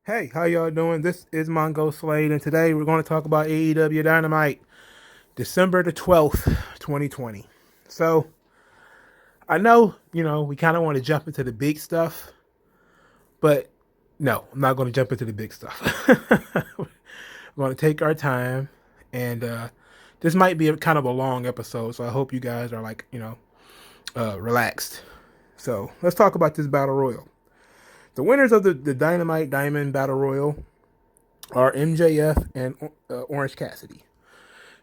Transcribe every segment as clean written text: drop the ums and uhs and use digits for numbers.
Hey, how y'all doing? This is Mongo Slade, and today we're going to talk about AEW Dynamite, December the 12th, 2020. So, I know, we kind of want to jump into the big stuff, but no, I'm not going to jump into the big stuff. We're going to take our time, and this might be a kind of a long episode, so I hope you guys are relaxed. So, let's talk about this Battle Royal. The winners of the Dynamite Diamond Battle Royal are MJF and Orange Cassidy.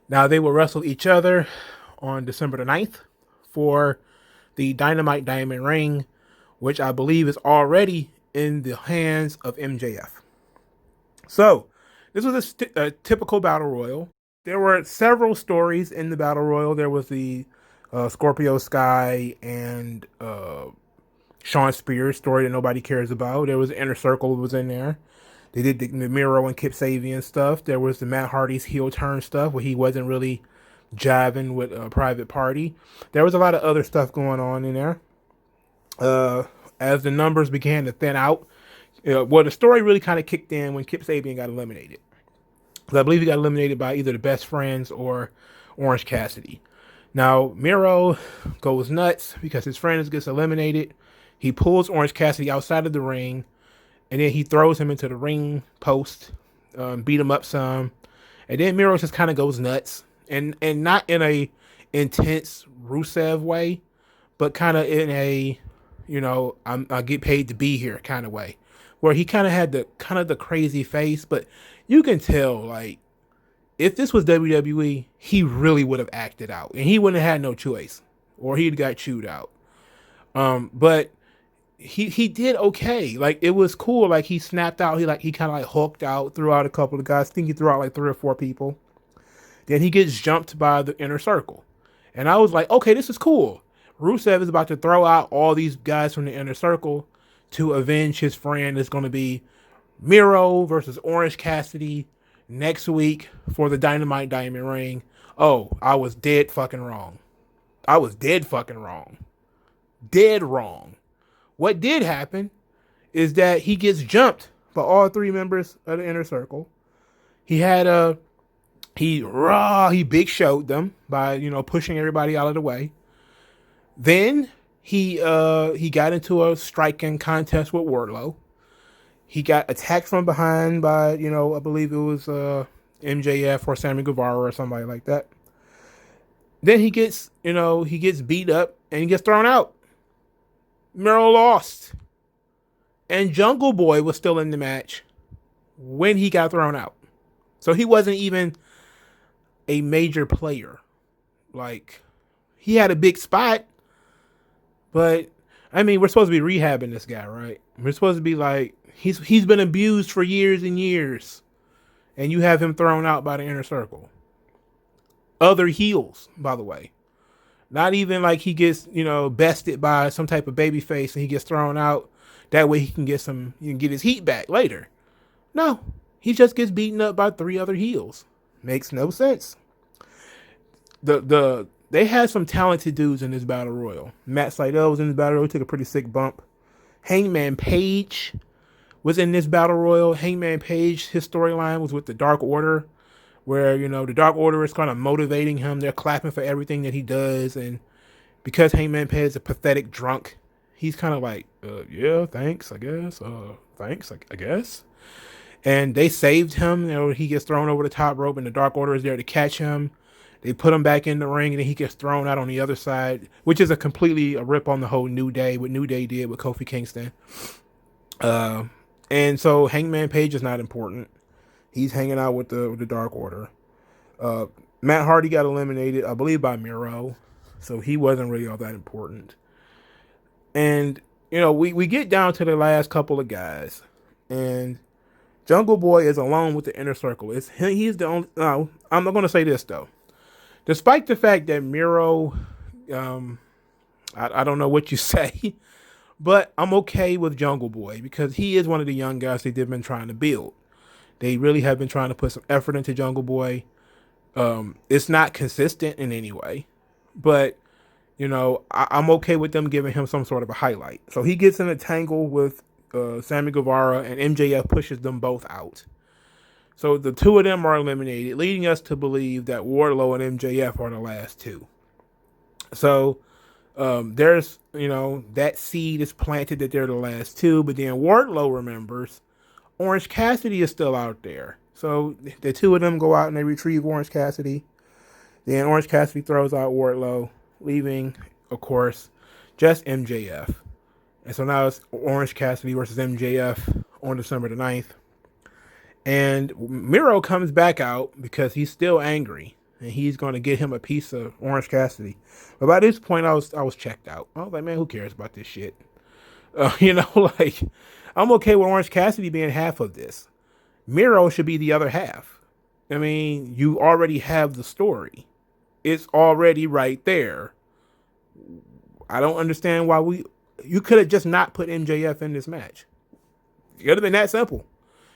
Now, they will wrestle each other on December the 9th for the Dynamite Diamond Ring, which I believe is already in the hands of MJF. So, this was a typical Battle Royal. There were several stories in the Battle Royal. There was the Scorpio Sky and Sean Spears story that nobody cares about. There was Inner Circle was in there. They did the Miro and Kip Sabian stuff. There was the Matt Hardy's heel turn stuff where he wasn't really jiving with a Private Party. There was a lot of other stuff going on in there. As the numbers began to thin out, the story really kind of kicked in when Kip Sabian got eliminated. I believe he got eliminated by either the Best Friends or Orange Cassidy. Now, Miro goes nuts because his friend gets eliminated. He pulls Orange Cassidy outside of the ring, and then he throws him into the ring post, beat him up some. And then Miro just kind of goes nuts. And not in a intense Rusev way, but kind of in a, I get paid to be here kind of way. Where he kind of had the crazy face, but you can tell, like, if this was WWE, he really would have acted out. And he wouldn't have had no choice. Or he'd got chewed out. But he did okay. Like, it was cool. Like, he snapped out. He kind of like hulked out, threw out a couple of guys. I think he threw out like 3 or 4 people. Then he gets jumped by the Inner Circle. And I was like, okay, this is cool. Rusev is about to throw out all these guys from the Inner Circle to avenge his friend. It's going to be Miro versus Orange Cassidy next week for the Dynamite Diamond Ring. Oh, I was dead fucking wrong. I was dead fucking wrong. Dead wrong. What did happen is that he gets jumped by all 3 members of the Inner Circle. He had he big showed them by pushing everybody out of the way. Then he got into a striking contest with Wardlow. He got attacked from behind by I believe it was MJF or Sammy Guevara or somebody like that. Then he gets beat up and he gets thrown out. Miro lost. And Jungle Boy was still in the match when he got thrown out. So he wasn't even a major player. Like, he had a big spot, but I mean, we're supposed to be rehabbing this guy, right? We're supposed to be like, he's been abused for years and years, and you have him thrown out by the Inner Circle. Other heels, by the way. Not even like he gets, bested by some type of baby face and he gets thrown out. That way he can get his heat back later. No, he just gets beaten up by 3 other heels. Makes no sense. They had some talented dudes in this battle royal. Matt Sydal was in this battle royal, took a pretty sick bump. Hangman Page was in this battle royal. Hangman Page, his storyline was with the Dark Order, where the Dark Order is kind of motivating him. They're clapping for everything that he does, and because Hangman Page is a pathetic drunk, he's kind of like, yeah, thanks, I guess. Thanks, I guess. And they saved him. He gets thrown over the top rope, and the Dark Order is there to catch him. They put him back in the ring, and then he gets thrown out on the other side, which is completely a rip on the whole New Day, what New Day did with Kofi Kingston. And so Hangman Page is not important. He's hanging out with the Dark Order. Matt Hardy got eliminated, I believe, by Miro, so he wasn't really all that important. And we get down to the last couple of guys, and Jungle Boy is alone with the Inner Circle. He's the only. No, I'm not going to say this though. Despite the fact that Miro, I don't know what you say, but I'm okay with Jungle Boy because he is one of the young guys they've been trying to build. They really have been trying to put some effort into Jungle Boy. It's not consistent in any way, but I'm okay with them giving him some sort of a highlight. So he gets in a tangle with Sammy Guevara, and MJF pushes them both out. So the two of them are eliminated, leading us to believe that Wardlow and MJF are the last two. So there's, that seed is planted that they're the last two, but then Wardlow remembers Orange Cassidy is still out there. So the two of them go out and they retrieve Orange Cassidy. Then Orange Cassidy throws out Wardlow, leaving, of course, just MJF. And so now it's Orange Cassidy versus MJF on December the 9th. And Miro comes back out because he's still angry. And he's going to get him a piece of Orange Cassidy. But by this point, I was checked out. I was like, man, who cares about this shit? I'm okay with Orange Cassidy being half of this. Miro should be the other half. I mean, you already have the story. It's already right there. I don't understand why you could have just not put MJF in this match. It could have been that simple.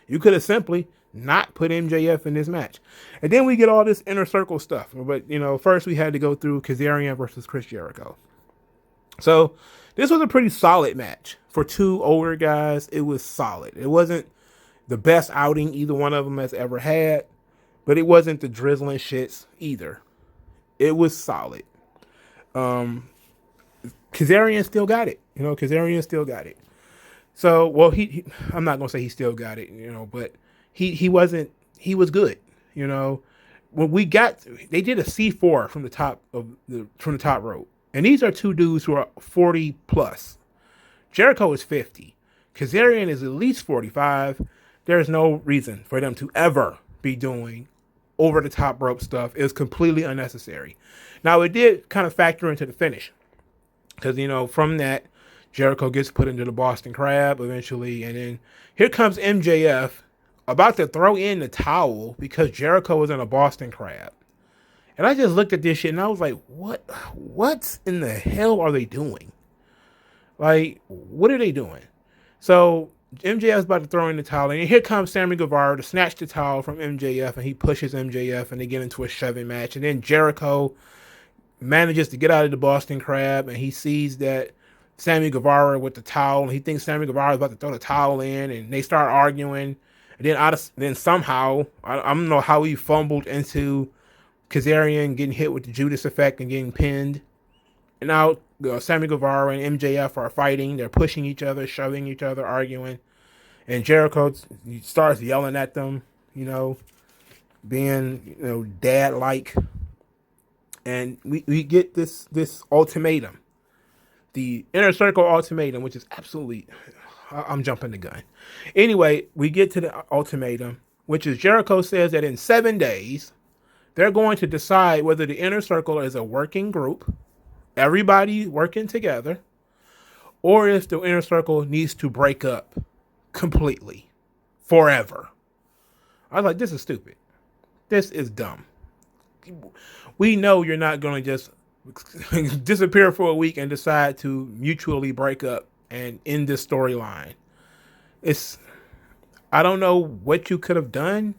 You could have simply not put MJF in this match. And then we get all this inner circle stuff. But, first we had to go through Kazarian versus Chris Jericho. So this was a pretty solid match. For two older guys, it was solid. It wasn't the best outing either one of them has ever had, but it wasn't the drizzling shits either. It was solid. Kazarian still got it. Kazarian still got it. So, well, I'm not going to say he still got it, but he was good. When they did a C4 from the top rope. And these are two dudes who are 40 plus. Jericho is 50. Kazarian is at least 45. There's no reason for them to ever be doing over the top rope stuff. It was completely unnecessary. Now, it did kind of factor into the finish. Because, from that, Jericho gets put into the Boston Crab eventually. And then here comes MJF about to throw in the towel because Jericho was in a Boston Crab. And I just looked at this shit and I was like, what in the hell are they doing? Like, what are they doing? So MJF's about to throw in the towel. And here comes Sammy Guevara to snatch the towel from MJF. And he pushes MJF and they get into a shoving match. And then Jericho manages to get out of the Boston Crab. And he sees that Sammy Guevara with the towel. And he thinks Sammy Guevara is about to throw the towel in. And they start arguing. And then somehow, I don't know how he fumbled into Kazarian getting hit with the Judas effect and getting pinned. And now Sammy Guevara and MJF are fighting. They're pushing each other, shoving each other, arguing. And Jericho starts yelling at them, being, dad-like. And we get this ultimatum. The Inner Circle ultimatum, which is absolutely... I'm jumping the gun. Anyway, we get to the ultimatum, which is Jericho says that in 7 days, they're going to decide whether the Inner Circle is a working group, everybody working together, or if the Inner Circle needs to break up completely, forever. I was like, this is stupid. This is dumb. We know you're not going to just disappear for a week and decide to mutually break up and end this storyline. I don't know what you could have done,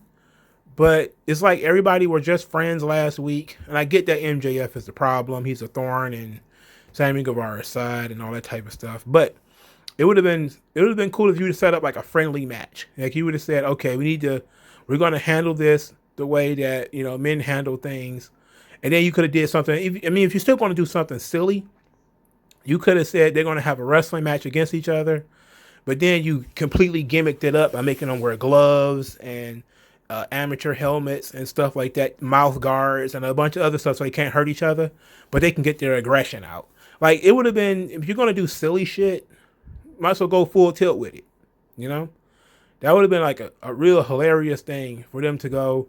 but it's like everybody were just friends last week. And I get that MJF is the problem. He's a thorn in Sammy Guevara's side and all that type of stuff. But it would have been cool if you would have set up like a friendly match. Like you would have said, okay, we're going to handle this the way that, men handle things. And then you could have did something. If you're still going to do something silly, you could have said they're going to have a wrestling match against each other, but then you completely gimmicked it up by making them wear gloves and amateur helmets and stuff like that, mouth guards and a bunch of other stuff so they can't hurt each other, but they can get their aggression out. Like, it would have been, if you're going to do silly shit, might as well go full tilt with it, That would have been like a real hilarious thing for them to go,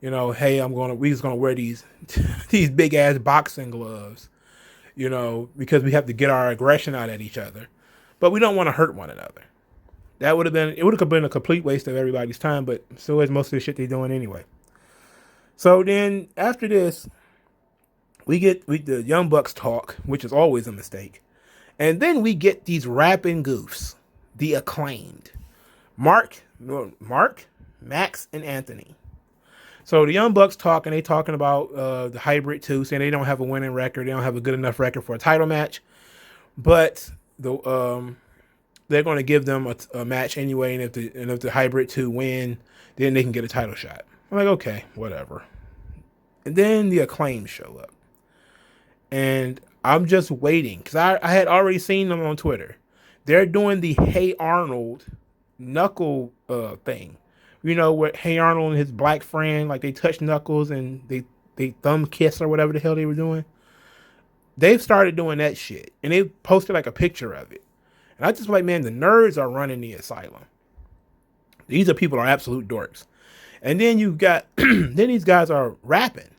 hey, we're just going to wear these big ass boxing gloves. Because we have to get our aggression out at each other. But we don't want to hurt one another. It would have been a complete waste of everybody's time, but so is most of the shit they're doing anyway. So then, after this, we get the Young Bucks talk, which is always a mistake. And then we get these rapping goofs, the Acclaimed. Mark, Max, and Anthony. So the Young Bucks talk, and they talking about the Hybrid 2, saying they don't have a winning record. They don't have a good enough record for a title match. But they're going to give them a match anyway, and if the Hybrid 2 win, then they can get a title shot. I'm like, okay, whatever. And then the Acclaim show up. And I'm just waiting, because I had already seen them on Twitter. They're doing the Hey Arnold knuckle thing. You know, where Hey Arnold and his black friend, like they touch knuckles and they thumb kiss or whatever the hell they were doing. They've started doing that shit. And they posted like a picture of it. And I just like, man, the nerds are running the asylum. These are people are absolute dorks. And then you got, then these guys are rapping.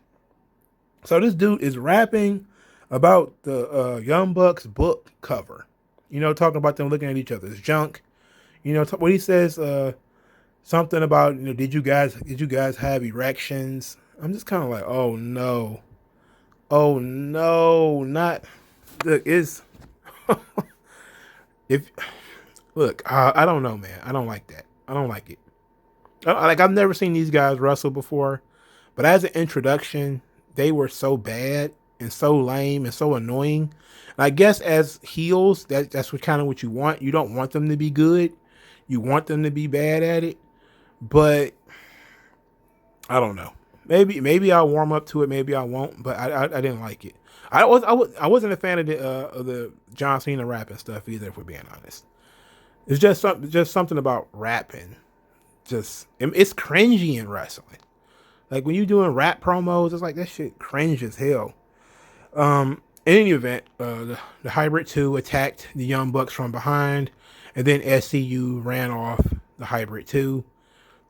So this dude is rapping about the Young Bucks book cover. You know, talking about them looking at each other's junk. You know, what he says, something about, you know, did you guys have erections? I'm just kind of like, oh no, not look is. If look, I don't know, man. I don't like that. I don't like it. I've never seen these guys wrestle before, but as an introduction, they were so bad and so lame and so annoying. And I guess as heels, that's what you want. You don't want them to be good. You want them to be bad at it. But I don't know. Maybe I'll warm up to it. Maybe I won't. But I didn't like it. I wasn't a fan of the John Cena rapping stuff either, if we're being honest. It's just something about rapping. It's cringy in wrestling. Like when you're doing rap promos, it's like that shit cringe as hell. In any event, the Hybrid 2 attacked the Young Bucks from behind, and then SCU ran off the Hybrid 2.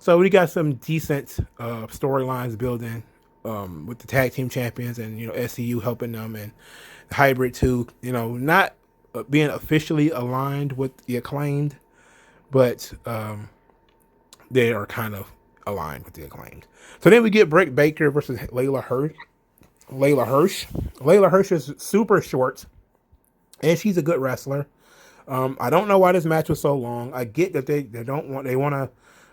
So we got some decent storylines building with the tag team champions, and you know SCU helping them, and the Hybrid 2, you know, not being officially aligned with the Acclaimed, but they are kind of aligned with the Acclaimed. So then we get Britt Baker versus Layla Hirsch. Layla Hirsch is super short, and she's a good wrestler. I don't know why this match was so long. I get that they want to.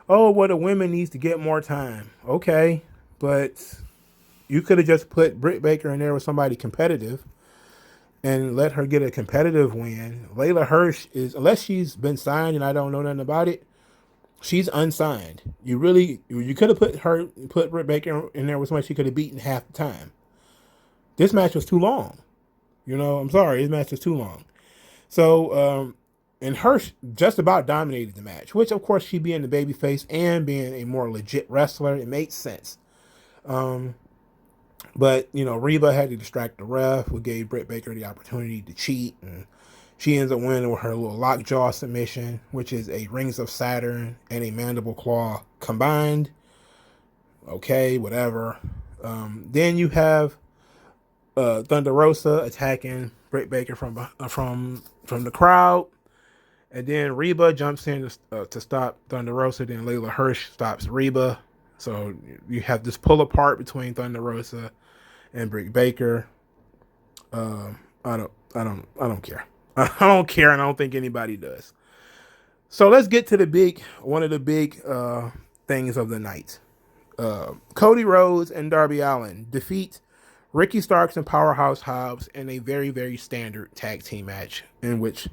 Oh, well, the women needs to get more time. Okay, but you could have just put Britt Baker in there with somebody competitive and let her get a competitive win. Layla Hirsch is, unless she's been signed and I don't know nothing about it, she's unsigned. You could have put Britt Baker in there with somebody she could have beaten half the time. This match was too long. You know, I'm sorry, this match was too long. So, and Hirsch just about dominated the match, which of course she being the babyface and being a more legit wrestler, it made sense. But you know, Reba had to distract the ref, who gave Britt Baker the opportunity to cheat, and she ends up winning with her little lockjaw submission, which is a Rings of Saturn and a Mandible Claw combined. Okay, whatever. Then you have Thunder Rosa attacking Britt Baker from the crowd. And then Reba jumps in to stop Thunder Rosa. Then Layla Hirsch stops Reba. So you have this pull apart between Thunder Rosa and Britt Baker. I don't care. I don't care, and I don't think anybody does. So let's get to one of the big things of the night. Cody Rhodes and Darby Allin defeat Ricky Starks and Powerhouse Hobbs in a very, very standard tag team match in which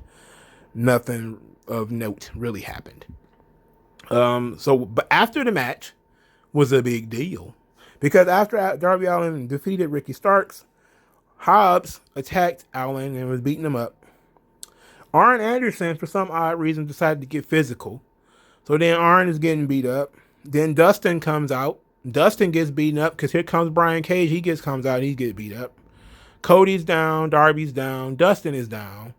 nothing of note really happened. But after the match was a big deal, because after Darby Allin defeated Ricky Starks, Hobbs attacked Allin and was beating him up. Arn Anderson, for some odd reason, decided to get physical. So then Arn is getting beat up. Then Dustin comes out. Dustin gets beaten up because here comes Brian Cage. He comes out. He gets beat up. Cody's down. Darby's down. Dustin is down.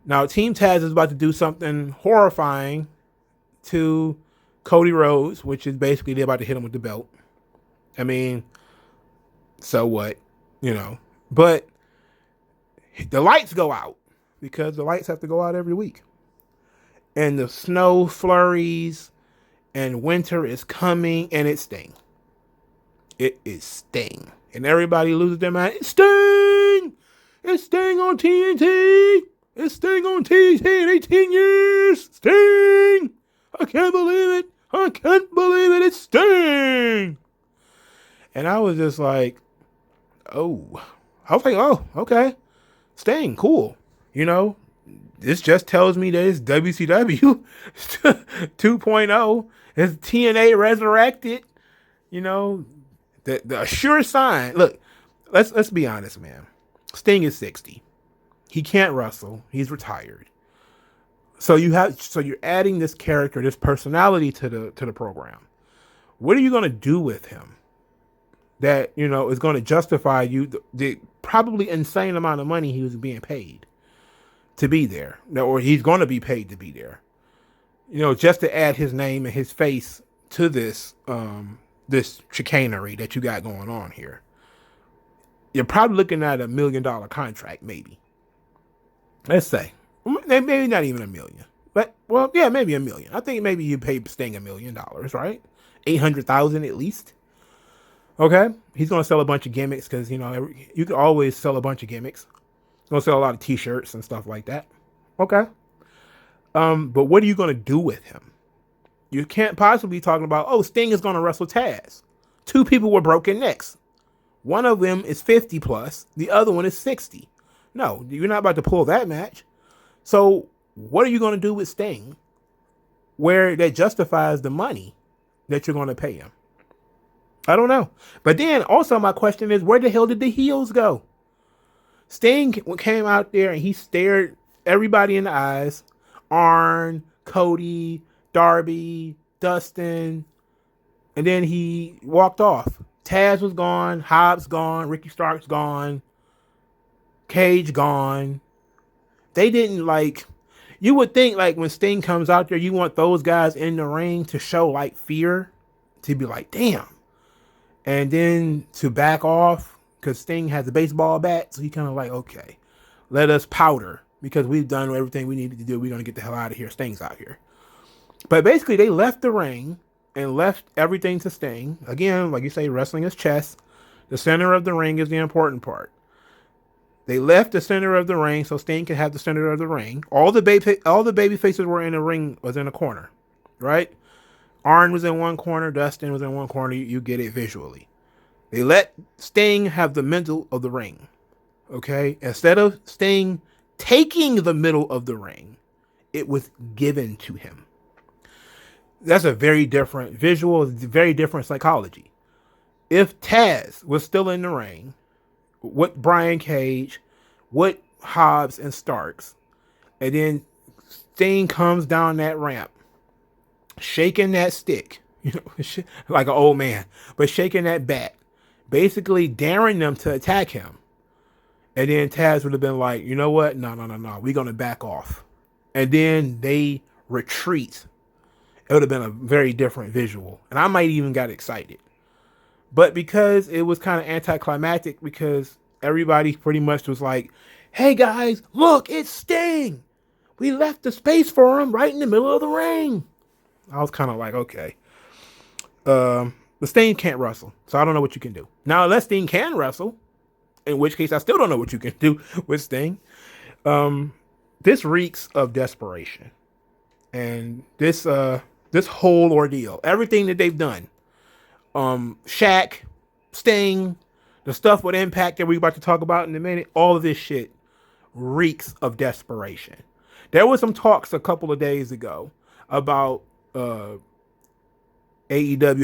Now, Team Taz is about to do something horrifying to Cody Rhodes, which is basically they're about to hit him with the belt. I mean, so what? You know. But the lights go out because the lights have to go out every week. And the snow flurries and winter is coming and it's Sting. It is Sting. And everybody loses their mind. It's Sting! It's Sting on TNT! It's Sting on TNT in 18 years! Sting! I can't believe it! I can't believe it! It's Sting! And I was just like, oh. I was like, oh, okay. Sting, cool. You know, This just tells me that it's WCW 2.0. It's TNA resurrected. You know, the sure sign. Look, let's be honest, man. Sting is 60. He can't wrestle. He's retired. So you're adding this character, this personality to the program. What are you going to do with him that, is going to justify you the probably insane amount of money he was being paid to be there, or he's going to be paid to be there, just to add his name and his face to this this chicanery that you got going on here? You're probably looking at $1 million contract, maybe. Let's say maybe not even $1 million, but yeah, maybe $1 million. I think maybe you pay Sting $1 million, right? 800,000 at least. Okay, he's gonna sell a bunch of gimmicks because you can always sell a bunch of gimmicks. He's gonna sell a lot of T-shirts and stuff like that. Okay, but what are you gonna do with him? You can't possibly be talking about, Sting is gonna wrestle Taz. Two people with broken necks. One of them is 50 plus. The other one is 60. No, you're not about to pull that match. So what are you gonna do with Sting where that justifies the money that you're going to pay him? I don't know. But then also my question is, where the hell did the heels go? Sting came out there and he stared everybody in the eyes. Arn, Cody, Darby, Dustin. And then he walked off. Taz was gone. Hobbs gone. Ricky Starks gone. Cage gone. They didn't you would think when Sting comes out there, you want those guys in the ring to show fear, to be damn. And then to back off because Sting has a baseball bat. So he kind of okay, let us powder because we've done everything we needed to do. We're going to get the hell out of here. Sting's out here. But basically they left the ring and left everything to Sting. Again, like you say, wrestling is chess. The center of the ring is the important part. They left the center of the ring so Sting could have the center of the ring. All the baby faces were in the ring, was in a corner, right? Arn was in one corner. Dustin was in one corner. You get it visually. They let Sting have the middle of the ring, okay? Instead of Sting taking the middle of the ring, it was given to him. That's a very different visual, very different psychology. If Taz was still in the ring, with Brian Cage, with Hobbs and Starks, and then Sting comes down that ramp, shaking that stick, like an old man, but shaking that bat, basically daring them to attack him. And then Taz would have been like, you know what? No, we're going to back off. And then they retreat. It would have been a very different visual. And I might even got excited. But because it was kind of anticlimactic, because everybody pretty much was like, hey guys, look, it's Sting. We left the space for him right in the middle of the ring. I was kind of like, okay. The Sting can't wrestle, so I don't know what you can do. Now, unless Sting can wrestle, in which case I still don't know what you can do with Sting. This reeks of desperation. And this whole ordeal, everything that they've done, Shaq, Sting, the stuff with Impact that we're about to talk about in a minute, all of this shit reeks of desperation. There was some talks a couple of days ago about AEW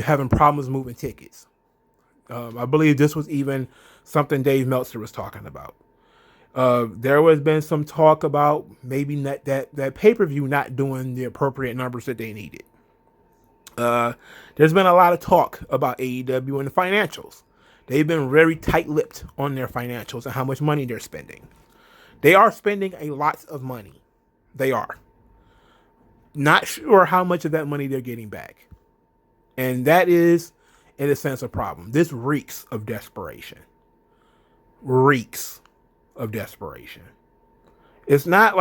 having problems moving tickets. I believe this was even something Dave Meltzer was talking about. There has been some talk about maybe that pay-per-view not doing the appropriate numbers that they needed. There's been a lot of talk about AEW and the financials. They've been very tight-lipped on their financials and how much money they're spending. They are spending a lot of money. They are. Not sure how much of that money they're getting back. And that is, in a sense, a problem. This reeks of desperation. Reeks of desperation. It's not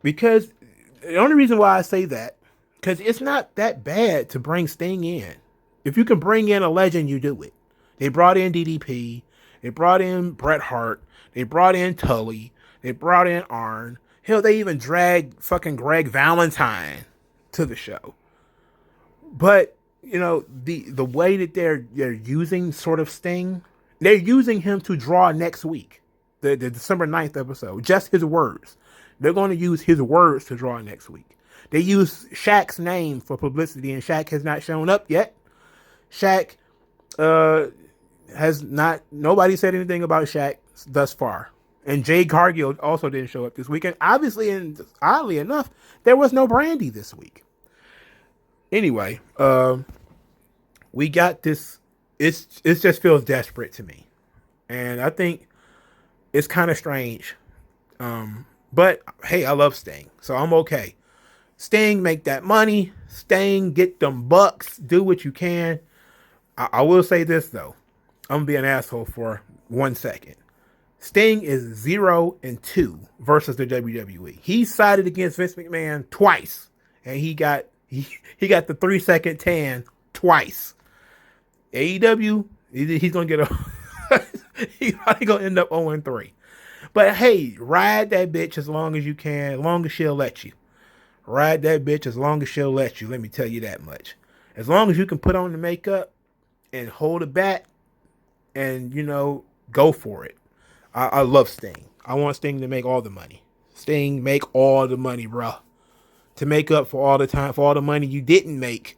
because the only reason why I say that, because it's not that bad to bring Sting in. If you can bring in a legend, you do it. They brought in DDP. They brought in Bret Hart. They brought in Tully. They brought in Arn. Hell, they even dragged fucking Greg Valentine to the show. But, the way that they're using sort of Sting, they're using him to draw next week. The December 9th episode. Just his words. They're going to use his words to draw next week. They use Shaq's name for publicity, and Shaq has not shown up yet. Shaq has not. Nobody said anything about Shaq thus far. And Jade Cargill also didn't show up this weekend. Obviously, and oddly enough, there was no Brandy this week. Anyway, we got this. It just feels desperate to me. And I think it's kind of strange. But hey, I love Sting, so I'm okay. Sting, make that money. Sting, get them bucks. Do what you can. I will say this, though. I'm going to be an asshole for 1 second. Sting is 0-2 versus the WWE. He sided against Vince McMahon twice, and he got the 3-second tan twice. AEW, he's gonna get he's probably gonna end up 0-3. But hey, ride that bitch as long as you can, as long as she'll let you. Ride that bitch as long as she'll let you. Let me tell you that much. As long as you can put on the makeup and hold a bat, and go for it. I love Sting. I want Sting to make all the money. Sting, make all the money, bro. To make up for all the money you didn't make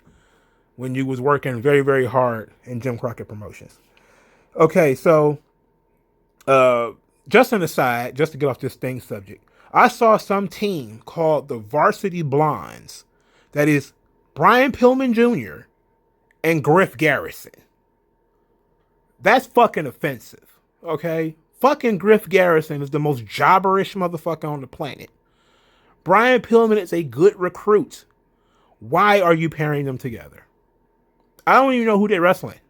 when you was working very, very hard in Jim Crockett Promotions. Okay, so just an aside, just to get off this Sting subject, I saw some team called the Varsity Blondes. That is Brian Pillman Jr. and Griff Garrison. That's fucking offensive, okay? Fucking Griff Garrison is the most jobberish motherfucker on the planet. Brian Pillman is a good recruit. Why are you pairing them together? I don't even know who they're wrestling.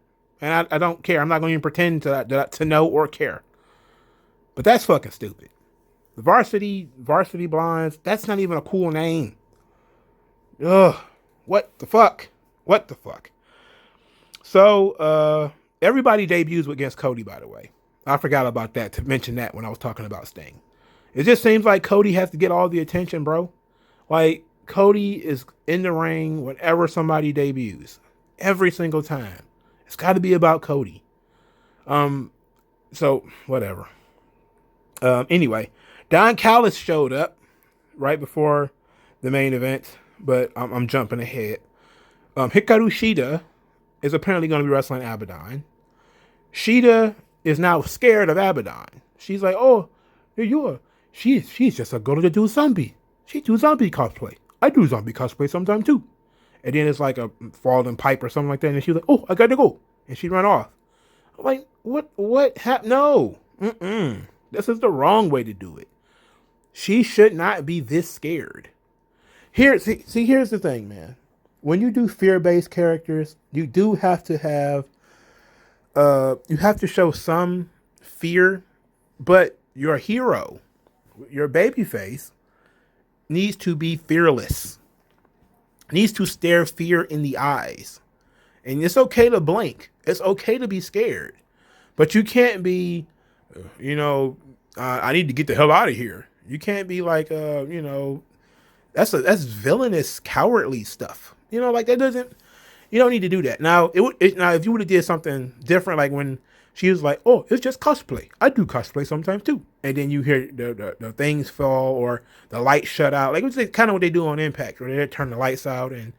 And I don't care. I'm not going to even pretend to know or care. But that's fucking stupid. The Varsity Blondes, that's not even a cool name. Ugh. What the fuck? What the fuck? So, everybody debuts against Cody, by the way. I forgot about that, to mention that when I was talking about Sting. It just seems like Cody has to get all the attention, bro. Like, Cody is in the ring whenever somebody debuts. Every single time. It's got to be about Cody. So, whatever. Anyway, Don Callis showed up right before the main event, but I'm jumping ahead. Hikaru Shida is apparently going to be wrestling Abaddon. Shida is now scared of Abaddon. She's like, oh, here you are. She's just a girl to do zombie. She do zombie cosplay. I do zombie cosplay sometimes too. And then it's like a falling pipe or something like that. And she's like, oh, I got to go. And she ran off. I'm like, what happened? No. This is the wrong way to do it. She should not be this scared. Here's the thing, man. When you do fear-based characters, you do have to have, you have to show some fear, but your hero, your babyface, needs to be fearless. Needs to stare fear in the eyes. And it's okay to blink. It's okay to be scared. But you can't be, I need to get the hell out of here. You can't be like, that's villainous, cowardly stuff. Like that doesn't, you don't need to do that. Now, now if you would have did something different, like when she was like, oh, it's just cosplay. I do cosplay sometimes too. And then you hear the things fall or the light shut out. Like it's kind of what they do on Impact, where they turn the lights out and,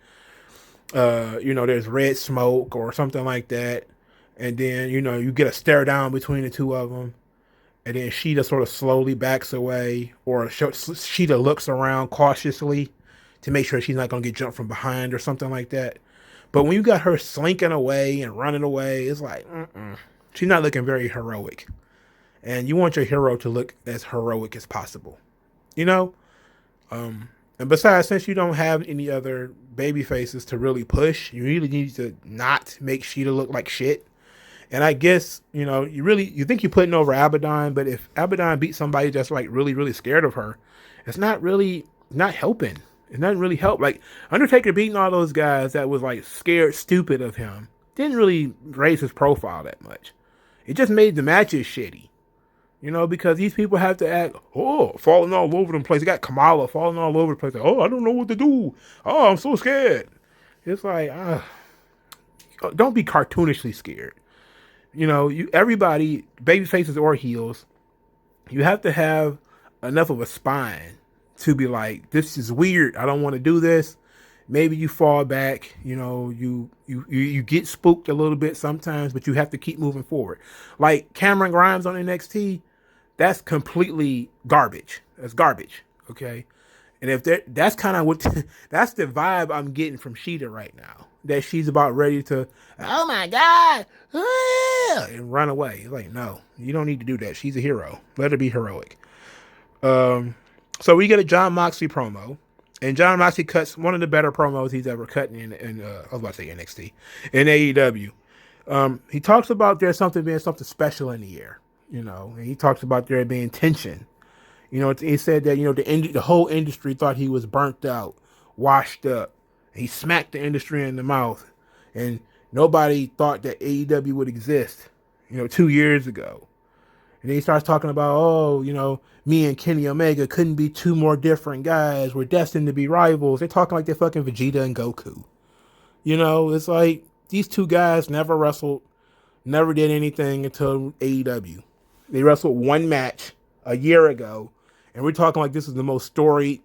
there's red smoke or something like that. And then, you get a stare down between the two of them. And then Sheeta sort of slowly backs away, or Sheeta looks around cautiously to make sure she's not going to get jumped from behind or something like that. But when you got her slinking away and running away, it's like, she's not looking very heroic. And you want your hero to look as heroic as possible. And besides, since you don't have any other baby faces to really push, you really need to not make Sheeta look like shit. And I guess, you think you're putting over Abaddon, but if Abaddon beats somebody that's like really, really scared of her, it's not helping. It doesn't really help. Like Undertaker beating all those guys that was like scared, stupid of him, didn't really raise his profile that much. It just made the matches shitty. Because these people have to act, falling all over the place. You got Kamala falling all over the place. Like, I don't know what to do. Oh, I'm so scared. It's like, don't be cartoonishly scared. Everybody, baby faces or heels, you have to have enough of a spine to be like, this is weird. I don't want to do this. Maybe you fall back, you get spooked a little bit sometimes, but you have to keep moving forward. Like Cameron Grimes on NXT, that's completely garbage. That's garbage. Okay. And if that's kind of what, that's the vibe I'm getting from Sheeta right now. That she's about ready to, oh my God, and run away. Like, no, you don't need to do that. She's a hero. Let her be heroic. So we get a Jon Moxley promo. And Jon Moxley cuts one of the better promos he's ever cut in I was about to say NXT, in AEW. He talks about there's being something special in the air, and he talks about there being tension. He said that, the whole industry thought he was burnt out, washed up. He smacked the industry in the mouth, and nobody thought that AEW would exist, 2 years ago. And then he starts talking about, me and Kenny Omega couldn't be two more different guys. We're destined to be rivals. They're talking like they're fucking Vegeta and Goku. It's like these two guys never wrestled, never did anything until AEW. They wrestled one match a year ago, and we're talking like this is the most storied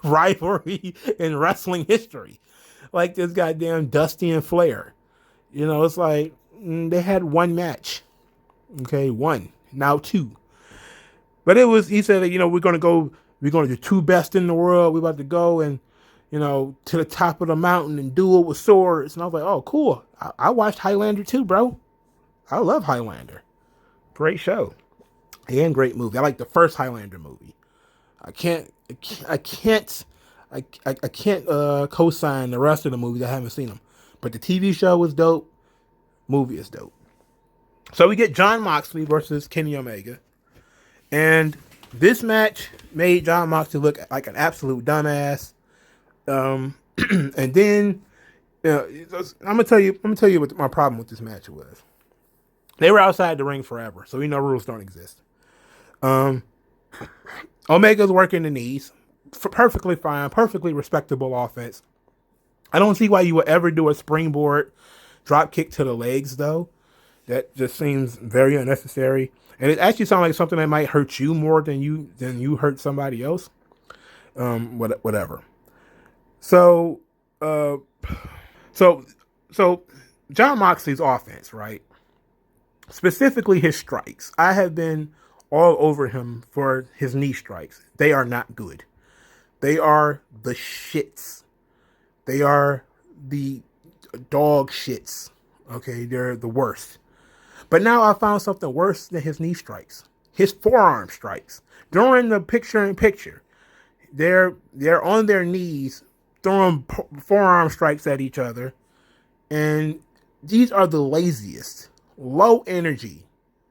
rivalry in wrestling history. Like this goddamn Dusty and Flair. It's like they had one match. Okay, one, now two. But he said that, we're going to the two best in the world. We're about to go and, to the top of the mountain and duel with swords. And I was like, oh, cool. I watched Highlander too, bro. I love Highlander. Great show. And great movie. I like the first Highlander movie. I can't co-sign the rest of the movies. I haven't seen them. But the TV show was dope. Movie is dope. So we get Jon Moxley versus Kenny Omega. And this match made Jon Moxley look like an absolute dumbass. And then I'm gonna tell you what my problem with this match was. They were outside the ring forever, so we know rules don't exist. Omega's working the knees. Perfectly fine, perfectly respectable offense. I don't see why you would ever do a springboard drop kick to the legs, though. That just seems very unnecessary. And it actually sounds like something that might hurt you more than you hurt somebody else. Whatever. So Jon Moxley's offense, right? Specifically his strikes. I have been all over him for his knee strikes. They are not good. They are the shits. They are the dog shits. Okay, they're the worst. But now I found something worse than his knee strikes. His forearm strikes. During the picture-in-picture, they're on their knees throwing forearm strikes at each other. And these are the laziest, low-energy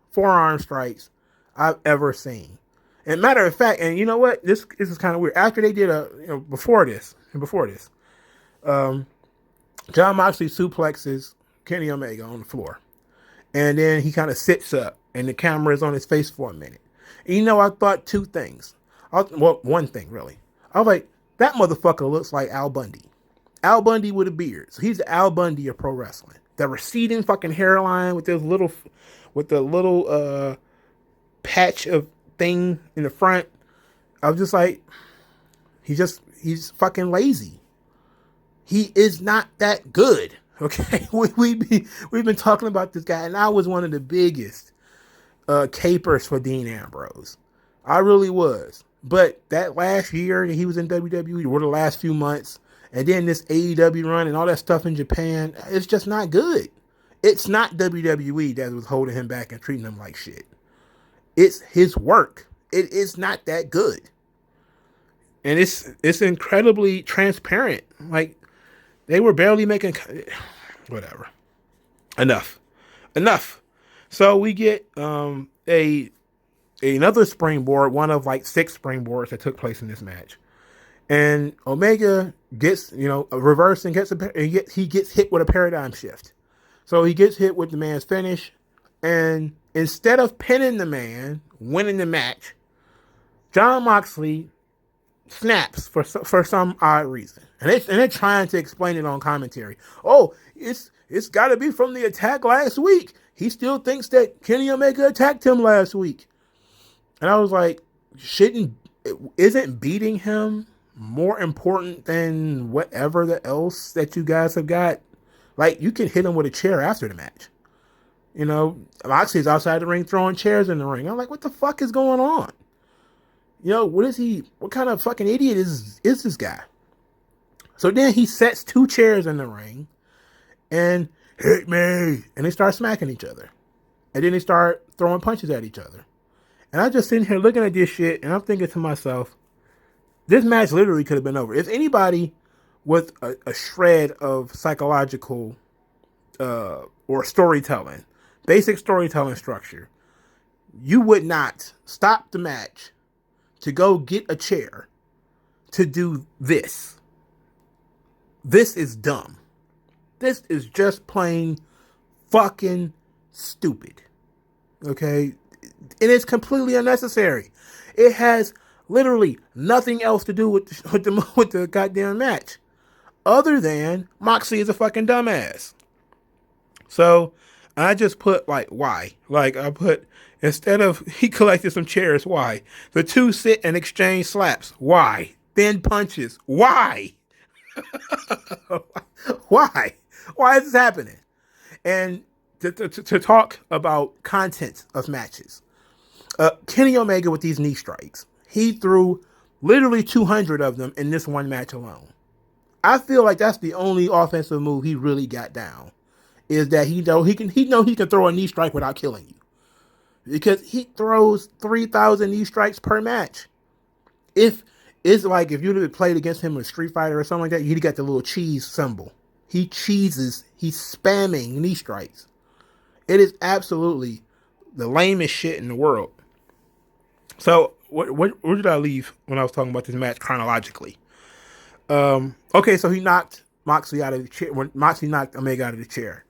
forearm strikes I've ever seen. And matter of fact, and you know what? This is kind of weird. After they did before this, Jon Moxley suplexes Kenny Omega on the floor. And then he kind of sits up and the camera is on his face for a minute. And I thought two things. One thing, really. I was like, that motherfucker looks like Al Bundy. Al Bundy with a beard. So he's the Al Bundy of pro wrestling. The receding fucking hairline with the little patch of thing in the front. I was just like, he's fucking lazy. He is not that good. Okay, we've been talking about this guy, and I was one of the biggest capers for Dean Ambrose. I really was. But that last year that he was in WWE, or the last few months, and then this AEW run and all that stuff in Japan, it's just not good. It's not WWE that was holding him back and treating him like shit. It's his work. It is not that good. And it's incredibly transparent. Like, they were barely making... Whatever. Enough. So we get another springboard, one of like 6 springboards that took place in this match. And Omega gets, a reverse and he gets hit with a paradigm shift. So he gets hit with the man's finish. And instead of pinning the man, winning the match, Jon Moxley snaps for some odd reason. And they're trying to explain it on commentary. Oh, it's got to be from the attack last week. He still thinks that Kenny Omega attacked him last week. And I was like, shouldn't isn't beating him more important than whatever else that you guys have got? Like, you can hit him with a chair after the match. You know, Moxley's outside the ring throwing chairs in the ring. I'm like, what the fuck is going on? You know, what kind of fucking idiot is this guy? So then he sets 2 chairs in the ring and hit me. And they start smacking each other. And then they start throwing punches at each other. And I'm just sitting here looking at this shit and I'm thinking to myself, this match literally could have been over. If anybody with a shred of psychological or storytelling, basic storytelling structure, you would not stop the match to go get a chair to do this. This is dumb. This is just plain fucking stupid. Okay? And it's completely unnecessary. It has literally nothing else to do with the goddamn match. Other than Moxley is a fucking dumbass. So I just put like, why? Like I put, instead of he collected some chairs, why? The 2 sit and exchange slaps, why? Then punches, why? Why? Why is this happening? And to talk about content of matches, Kenny Omega with these knee strikes, he threw literally 200 of them in this one match alone. I feel like that's the only offensive move he really got down, is that he can throw a knee strike without killing you, because he throws 3,000 knee strikes per match. If it's like if you'd have played against him in Street Fighter or something like that, he'd got the little cheese symbol. He's spamming knee strikes. It is absolutely the lamest shit in the world. So where did I leave when I was talking about this match chronologically? Okay, so he knocked Moxley out of the chair. When Moxley knocked Omega out of the chair.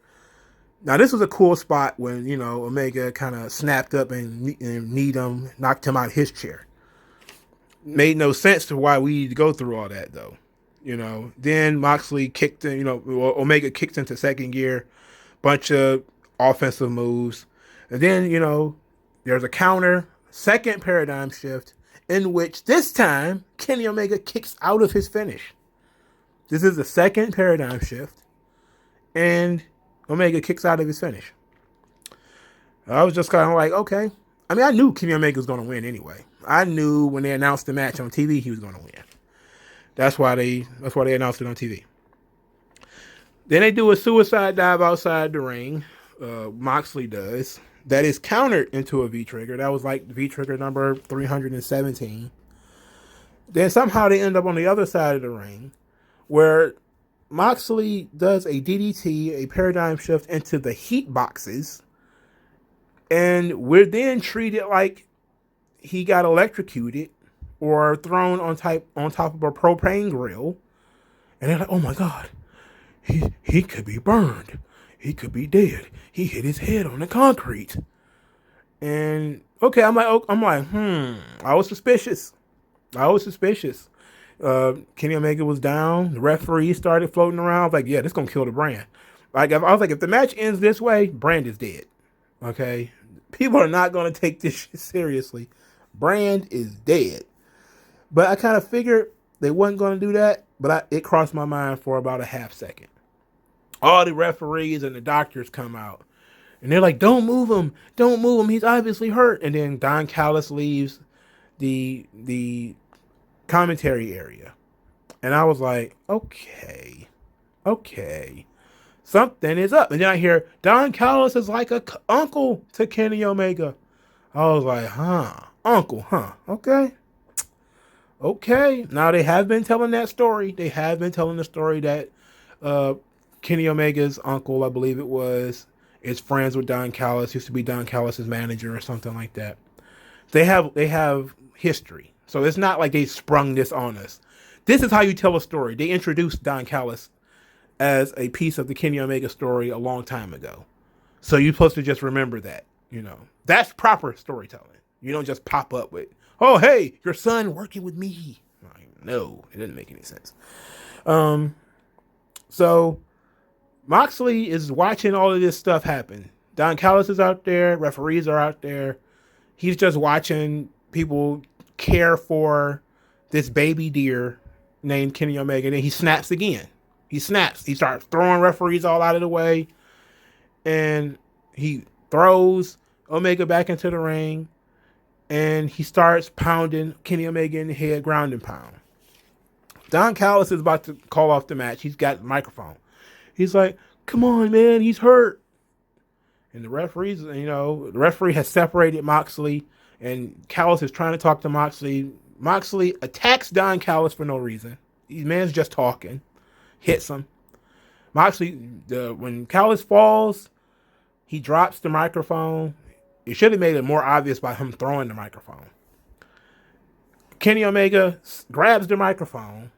Now this was a cool spot when, you know, Omega kind of snapped up and kneed him, knocked him out of his chair. Made no sense to why we need to go through all that though. You know, then Moxley kicked in, Omega kicked into second gear, bunch of offensive moves. And then, you know, there's a counter, second paradigm shift, in which this time Kenny Omega kicks out of his finish. This is the second paradigm shift, and Omega kicks out of his finish. I was just kind of like, okay. I mean, I knew Kenny Omega was going to win anyway. I knew when they announced the match on TV he was going to win. That's why they announced it on TV. Then they do a suicide dive outside the ring. Moxley does. That is countered into a V-trigger. That was like V-trigger number 317. Then somehow they end up on the other side of the ring, where Moxley does a DDT, a paradigm shift into the heat boxes, and we're then treated like he got electrocuted or thrown on top of a propane grill, and they're like, "Oh my God, he could be burned. He could be dead. He hit his head on the concrete." And okay, I'm like, I was suspicious. Kenny Omega was down. The referee started floating around. I was like, yeah, this gonna kill the brand. Like, I was like, if the match ends this way, brand is dead. Okay, people are not gonna take this shit seriously. Brand is dead. But I kind of figured they wasn't gonna do that. But it crossed my mind for about a half second. All the referees and the doctors come out, and they're like, don't move him. He's obviously hurt. And then Don Callis leaves the commentary area. And I was like, okay. Something is up. And then I hear Don Callis is like a uncle to Kenny Omega. I was like, uncle, Okay. Now they have been telling that story. They have been telling the story that Kenny Omega's uncle, I believe it was, is friends with Don Callis, used to be Don Callis' manager or something like that. They have history. So it's not like they sprung this on us. This is how you tell a story. They introduced Don Callis as a piece of the Kenny Omega story a long time ago. So you're supposed to just remember that, you know. That's proper storytelling. You don't just pop up with, oh, hey, your son working with me. No, it doesn't make any sense. So Moxley is watching all of this stuff happen. Don Callis is out there. Referees are out there. He's just watching people care for this baby deer named Kenny Omega. And then he snaps again. He snaps. He starts throwing referees all out of the way. And he throws Omega back into the ring. And he starts pounding Kenny Omega in the head, ground and pound. Don Callis is about to call off the match. He's got the microphone. He's like, come on, man, he's hurt. And the referees, the referee has separated Moxley, and Callis is trying to talk to Moxley. Moxley attacks Don Callis for no reason. The man's just talking. Hits him. Moxley, when Callis falls, he drops the microphone. It should have made it more obvious by him throwing the microphone. Kenny Omega grabs the microphone.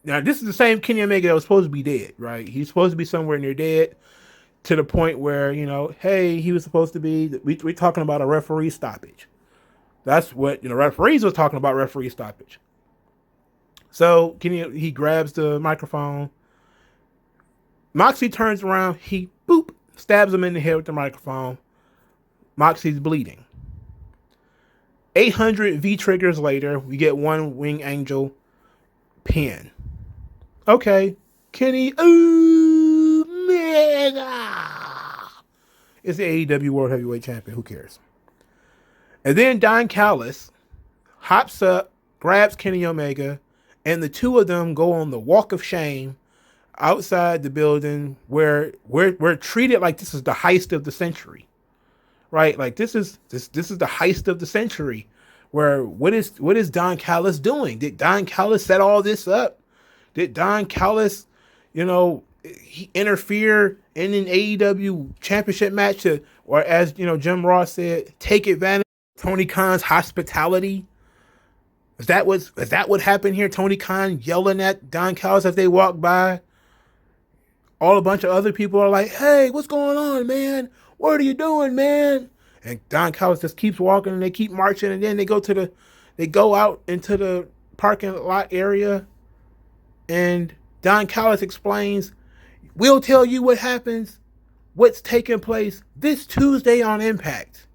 Now, this is the same Kenny Omega that was supposed to be dead, right? He's supposed to be somewhere near dead to the point where, hey, he was supposed to be, we're talking about a referee stoppage. That's what, referees was talking about, referee stoppage. So he grabs the microphone. Moxley turns around. He, stabs him in the head with the microphone. Moxley's bleeding. 800 V-triggers later, we get one Wing Angel pin. Okay. Kenny Omega is the AEW World Heavyweight Champion. Who cares? And then Don Callis hops up, grabs Kenny Omega, and the two of them go on the walk of shame outside the building where we're treated like this is the heist of the century. Right? Like this is the heist of the century. Where what is Don Callis doing? Did Don Callis set all this up? Did Don Callis, he interfere in an AEW championship match or as Jim Ross said, take advantage of Tony Khan's hospitality? Is that what happened here? Tony Khan yelling at Don Callis as they walk by. A bunch of other people are like, hey, what's going on, man? What are you doing, man? And Don Callis just keeps walking and they keep marching, and then they go out into the parking lot area, and Don Callis explains, we'll tell you what happens, what's taking place this Tuesday on Impact.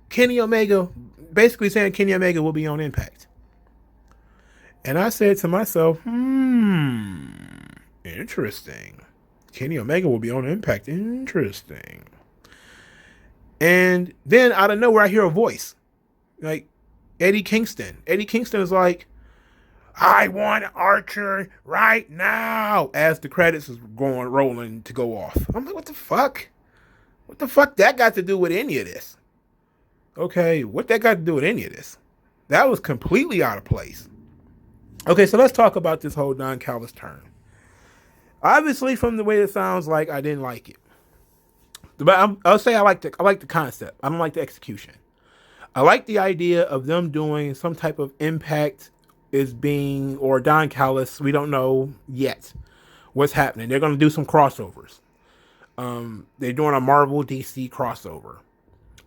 Kenny Omega, basically saying Kenny Omega will be on Impact. And I said to myself, interesting. Kenny Omega will be on Impact. Interesting. And then out of nowhere, I hear a voice. Like Eddie Kingston. Eddie Kingston is like, I want Archer right now. As the credits is rolling to go off. I'm like, what the fuck? What the fuck that got to do with any of this? Okay, what that got to do with any of this? That was completely out of place. Okay, so let's talk about this whole Don Callis turn. Obviously, from the way it sounds like, I didn't like it. But I'll say I like the concept. I don't like the execution. I like the idea of them doing some type of Impact or Don Callis. We don't know yet what's happening. They're going to do some crossovers. They're doing a Marvel DC crossover.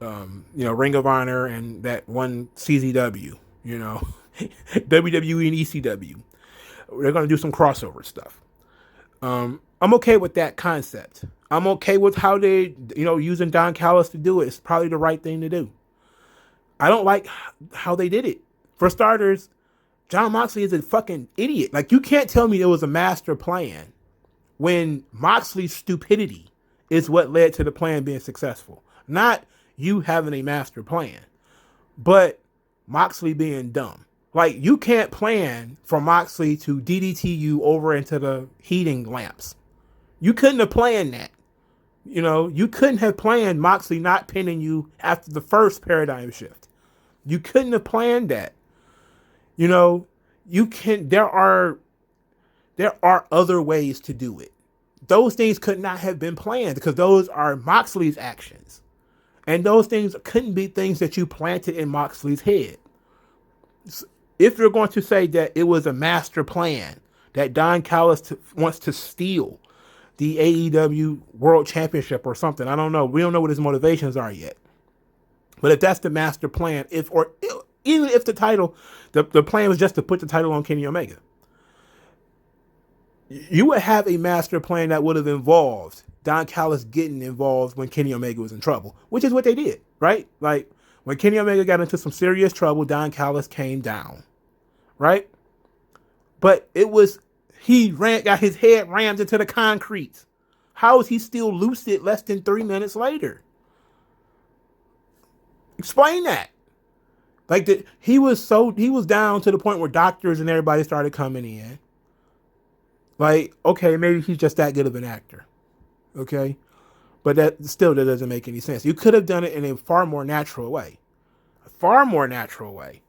Ring of Honor and that one CZW. WWE and ECW. They're going to do some crossover stuff. I'm okay with that concept. I'm okay with how they, using Don Callis to do it. It's probably the right thing to do. I don't like how they did it. For starters, Jon Moxley is a fucking idiot. Like, you can't tell me there was a master plan when Moxley's stupidity is what led to the plan being successful. Not you having a master plan, but Moxley being dumb. Like, you can't plan for Moxley to DDT you over into the heating lamps. You couldn't have planned that. You couldn't have planned Moxley not pinning you after the first paradigm shift. You couldn't have planned that. There are other ways to do it. Those things could not have been planned because those are Moxley's actions. And those things couldn't be things that you planted in Moxley's head. If you're going to say that it was a master plan, that Don Callis wants to steal the AEW World Championship or something, I don't know. We don't know what his motivations are yet. But if that's the master plan, even if the title, the plan was just to put the title on Kenny Omega, you would have a master plan that would have involved Don Callis getting involved when Kenny Omega was in trouble, which is what they did, right? Like, When Kenny Omega got into some serious trouble, Don Callis came down, right? But it was, got his head rammed into the concrete. How is he still lucid less than 3 minutes later? Explain that. Like he was down to the point where doctors and everybody started coming in. Like, okay, maybe he's just that good of an actor. Okay? But that doesn't make any sense. You could have done it in a far more natural way. A far more natural way.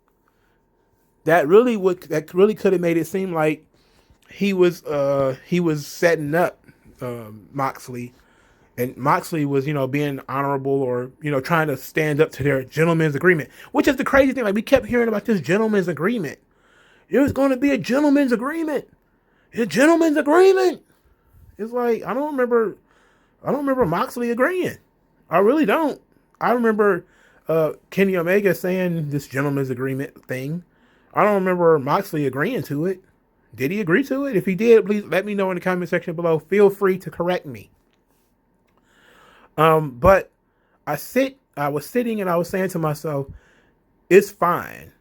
That really could have made it seem like he was setting up Moxley, and Moxley was, being honorable or, trying to stand up to their gentleman's agreement, which is the crazy thing. Like, we kept hearing about this gentleman's agreement. It was going to be a gentleman's agreement. A gentleman's agreement. It's like, I don't remember Moxley agreeing. I really don't. I remember Kenny Omega saying this gentleman's agreement thing. I don't remember Moxley agreeing to it. Did he agree to it? If he did, please let me know in the comment section below. Feel free to correct me. But I was sitting and I was saying to myself, it's fine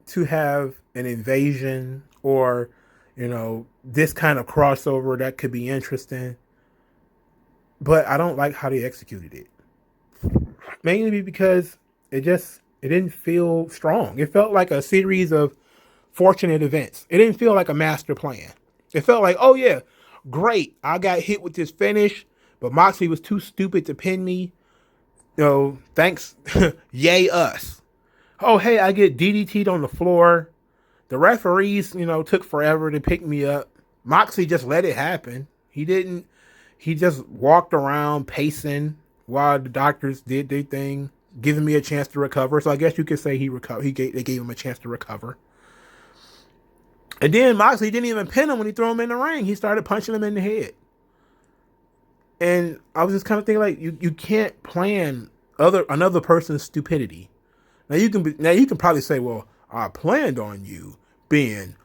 to have an invasion or, this kind of crossover that could be interesting. But I don't like how they executed it. Mainly because it didn't feel strong. It felt like a series of fortunate events. It didn't feel like a master plan. It felt like, oh yeah, great, I got hit with this finish, but Moxley was too stupid to pin me. Thanks. Yay us. Oh, hey, I get DDT'd on the floor. The referees, took forever to pick me up. Moxley just let it happen. He just walked around pacing while the doctors did their thing, giving me a chance to recover. So I guess you could say they gave him a chance to recover. And then Moxley didn't even pin him when he threw him in the ring. He started punching him in the head. And I was just kind of thinking, like, you can't plan another person's stupidity. Now you can probably say, well, I planned on you being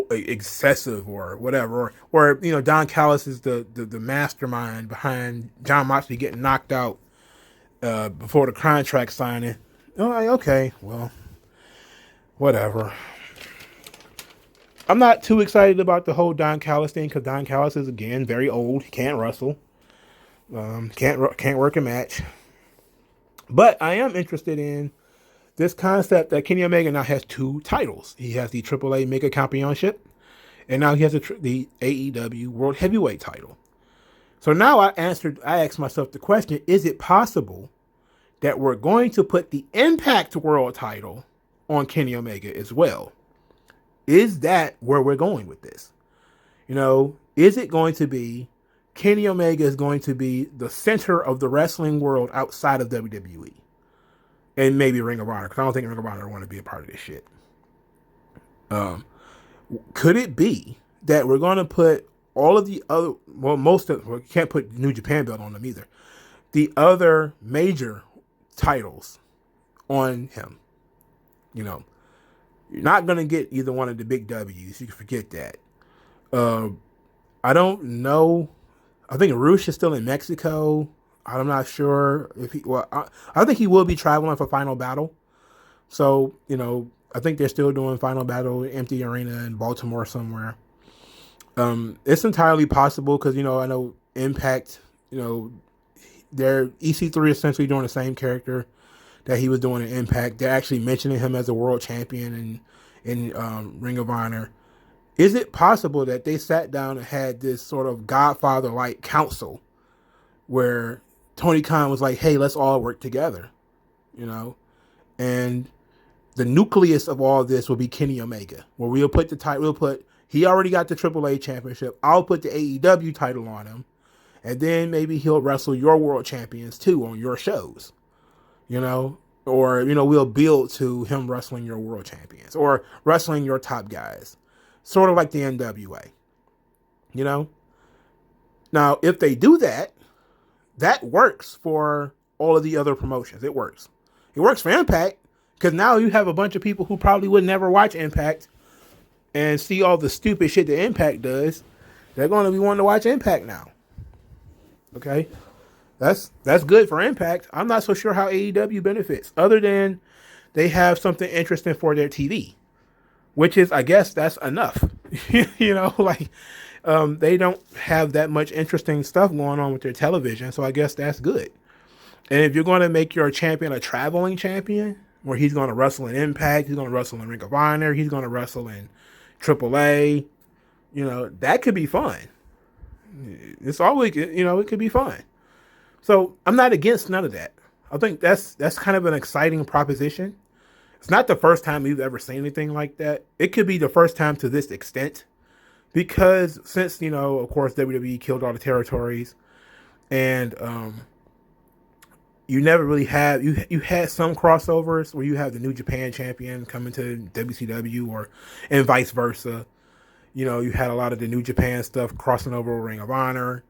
excessive or whatever, or Don Callis is the mastermind behind Jon Moxley getting knocked out before the contract signing. Okay, well, whatever. I'm not too excited about the whole Don Callis thing because Don Callis is, again, very old. He can't wrestle. Can't work a match. But I am interested in this concept that Kenny Omega now has 2 titles. He has the AAA Mega Championship, and now he has the AEW World Heavyweight title. So now I asked myself the question, is it possible that we're going to put the Impact World title on Kenny Omega as well? Is that where we're going with this? Is it going to be Kenny Omega is going to be the center of the wrestling world outside of WWE? And maybe Ring of Honor, because I don't think Ring of Honor want to be a part of this shit. Could it be that we're going to put all of the other, we can't put New Japan belt on them either, the other major titles on him? You're not going to get either one of the big W's. You can forget that. I don't know. I think Rush is still in Mexico. I'm not sure if I think he will be traveling for Final Battle. So, I think they're still doing Final Battle empty arena in Baltimore somewhere. It's entirely possible because, I know Impact, their EC3 is essentially doing the same character that he was doing in Impact. They're actually mentioning him as a world champion in Ring of Honor. Is it possible that they sat down and had this sort of Godfather-like council where Tony Khan was like, hey, let's all work together, and the nucleus of all this will be Kenny Omega, where we'll put the title, he already got the AAA championship. I'll put the AEW title on him, and then maybe he'll wrestle your world champions too on your shows, or, we'll build to him wrestling your world champions or wrestling your top guys, sort of like the NWA, Now, if they do that, that works for all of the other promotions. It works. It works for Impact because now you have a bunch of people who probably would never watch Impact and see all the stupid shit that Impact does. They're going to be wanting to watch Impact now. Okay? That's good for Impact. I'm not so sure how AEW benefits other than they have something interesting for their TV, which is, I guess, that's enough. They don't have that much interesting stuff going on with their television, so I guess that's good. And if you're going to make your champion a traveling champion, where he's going to wrestle in Impact, he's going to wrestle in Ring of Honor, he's going to wrestle in AAA, that could be fun. It's always, it could be fun. So I'm not against none of that. I think that's kind of an exciting proposition. It's not the first time we've ever seen anything like that. It could be the first time to this extent, because since, of course, WWE killed all the territories, and you never really had, you had some crossovers where you have the New Japan champion coming to WCW and vice versa. You had a lot of the New Japan stuff crossing over with Ring of Honor.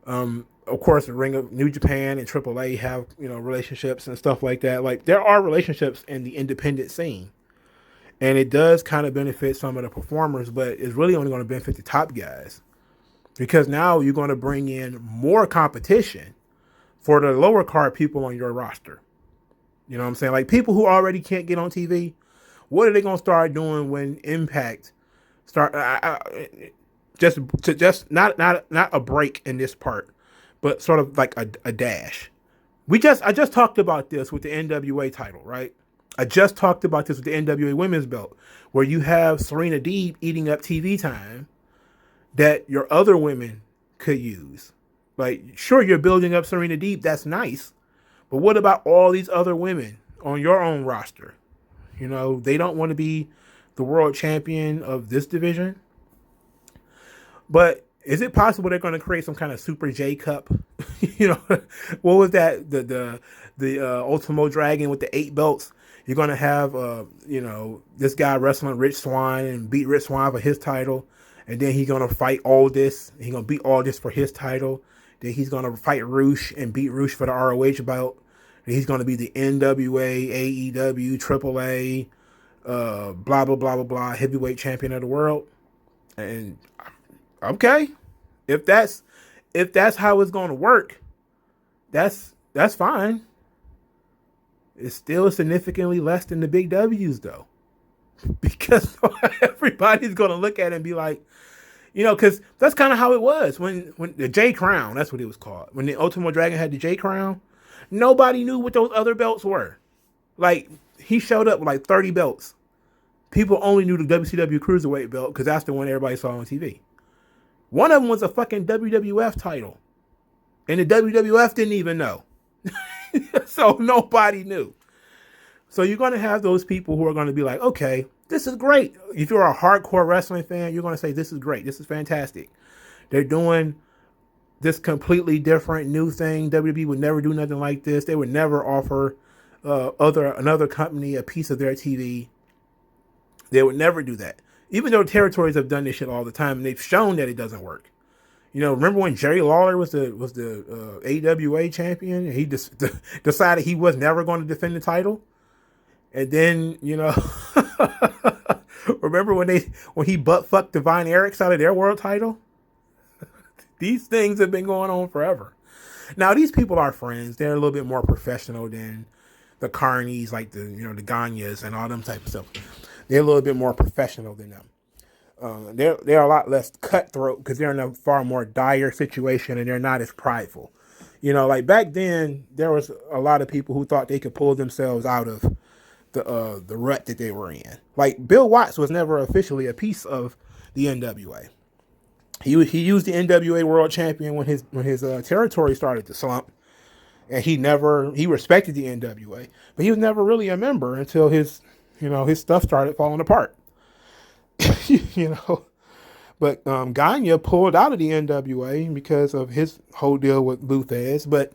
Of course, the New Japan and AAA have, relationships and stuff like that. Like, there are relationships in the independent scene. And it does kind of benefit some of the performers, but it's really only going to benefit the top guys. Because now you're going to bring in more competition for the lower card people on your roster. You know what I'm saying? Like, people who already can't get on TV, what are they going to start doing when Impact start just not a break in this part, but sort of like a dash. I just talked about this with the NWA title, right? I just talked about this with the NWA women's belt, where you have Serena Deeb eating up TV time that your other women could use. Like, sure, you're building up Serena Deeb, that's nice, but what about all these other women on your own roster? They don't want to be the world champion of this division. But is it possible they're going to create some kind of Super J Cup? What was that? The Ultimo Dragon with the 8 belts. You're going to have, this guy wrestling Rich Swann and beat Rich Swann for his title. And then he's going to fight Aldis. He's going to beat Aldis for his title. Then he's going to fight Roosh and beat Roosh for the ROH belt. And he's going to be the NWA, AEW, AAA, blah, blah, blah, blah, blah, heavyweight champion of the world. And okay, if that's how it's going to work, that's fine. It's still significantly less than the big W's, though, because everybody's going to look at it and be like, because that's kind of how it was when the J Crown, that's what it was called, when the Ultimo Dragon had the J Crown, nobody knew what those other belts were. Like, he showed up with like 30 belts. People only knew the WCW Cruiserweight belt because that's the one everybody saw on TV. One of them was a fucking WWF title, and the WWF didn't even know. So nobody knew. So you're going to have those people who are going to be like, okay, this is great. If you're a hardcore wrestling fan, you're going to say, this is great. This is fantastic. They're doing this completely different new thing. WWE would never do nothing like this. They would never offer another company a piece of their TV. They would never do that. Even though territories have done this shit all the time, and they've shown that it doesn't work. Remember when Jerry Lawler was the AWA champion, and he decided he was never going to defend the title, and then remember when he butt fucked Divine Erics out of their world title? These things have been going on forever. Now these people are friends; they're a little bit more professional than the Carnies, like the Ganyas and all them type of stuff. They're a little bit more professional than them. They're a lot less cutthroat because they're in a far more dire situation and they're not as prideful. Like back then, there was a lot of people who thought they could pull themselves out of the rut that they were in. Like Bill Watts was never officially a piece of the NWA. He used the NWA World Champion when his territory started to slump, and he respected the NWA, but he was never really a member until his stuff started falling apart. But Gagne pulled out of the NWA because of his whole deal with Luthez. But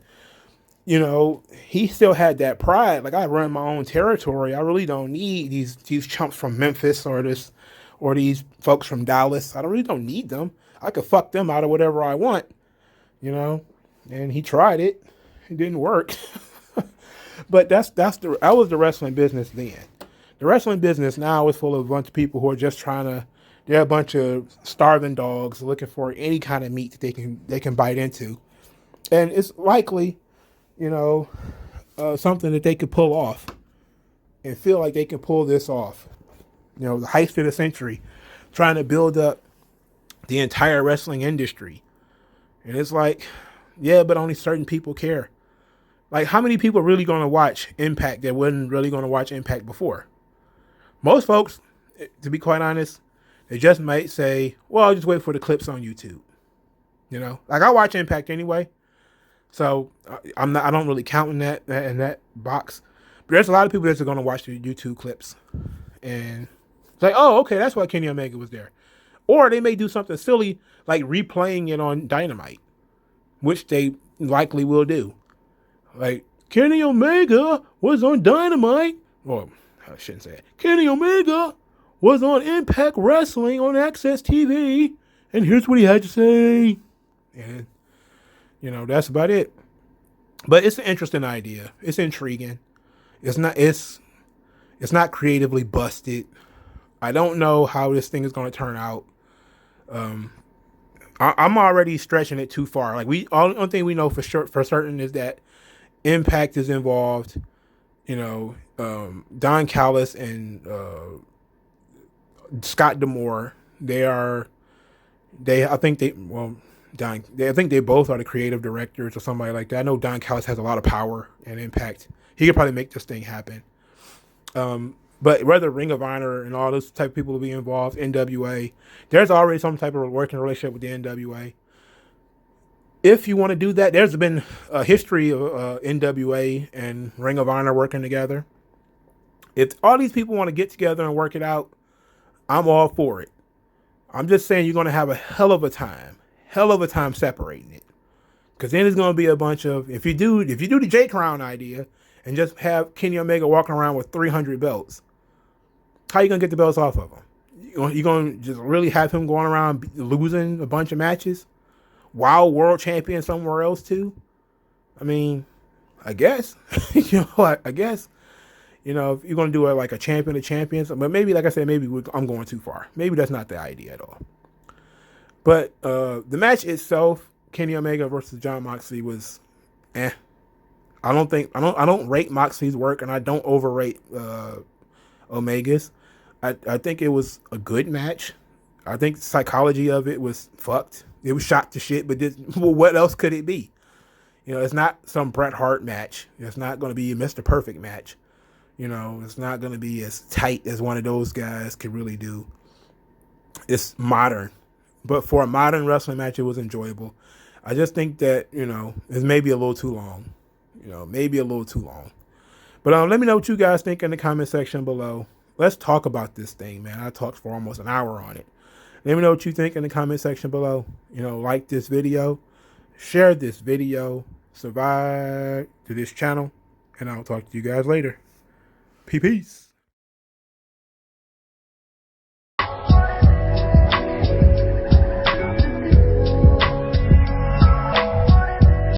he still had that pride. Like, I run my own territory. I really don't need these chumps from Memphis or these folks from Dallas. I really don't need them. I could fuck them out of whatever I want, And he tried it. It didn't work. But that was the wrestling business then. The wrestling business now is full of a bunch of people who are just they're a bunch of starving dogs looking for any kind of meat that they can bite into. And it's likely, something that they could pull off. and feel like they can pull this off. You know, the heist of the century, trying to build up the entire wrestling industry. And it's like, yeah, but only certain people care. Like, how many people are really going to watch Impact that wasn't really going to watch Impact before? Most folks, to be quite honest, they just might say, well, I'll just wait for the clips on YouTube. You know, like, I watch Impact anyway. So I don't really count in that box. But there's a lot of people that's going to watch the YouTube clips. And it's like, oh, okay, that's why Kenny Omega was there. Or they may do something silly like replaying it on Dynamite, which they likely will do. Like, Kenny Omega was on Dynamite. Well, I shouldn't say it. Kenny Omega was on Impact Wrestling on Access TV. And here's what he had to say. And, you know, that's about it. But it's an interesting idea. It's intriguing. It's not creatively busted. I don't know how this thing is going to turn out. I'm already stretching it too far. Like, only thing we know for certain is that Impact is involved. You know, Don Callis and Scott D'Amore. I think they both are the creative directors or somebody like that. I know Don Callis has a lot of power and impact. He could probably make this thing happen. But whether Ring of Honor and all those type of people will be involved, NWA, there's already some type of working relationship with the NWA. If you want to do that, there's been a history of NWA and Ring of Honor working together. If all these people want to get together and work it out, I'm all for it. I'm just saying you're going to have a hell of a time separating it. Because then there's going to be a bunch of, if you do the J Crown idea and just have Kenny Omega walking around with 300 belts, how you going to get the belts off of him? You're going to just really have him going around losing a bunch of matches? While world champion somewhere else too? I mean, I guess. I guess. You know, if you're going to do it like a champion of champions, but maybe, like I said, I'm going too far. Maybe that's not the idea at all. But the match itself, Kenny Omega versus Jon Moxley, was I don't rate Moxley's work, and I don't overrate Omega's. I think it was a good match. I think the psychology of it was fucked. It was shot to shit, but what else could it be? You know, it's not some Bret Hart match. It's not going to be a Mr. Perfect match. You know, it's not going to be as tight as one of those guys could really do. It's modern. But for a modern wrestling match, it was enjoyable. I just think that, you know, it's maybe a little too long. But let me know what you guys think in the comment section below. Let's talk about this thing, man. I talked for almost an hour on it. Let me know what you think in the comment section below. You know, like this video, share this video, subscribe to this channel, and I'll talk to you guys later. Peace.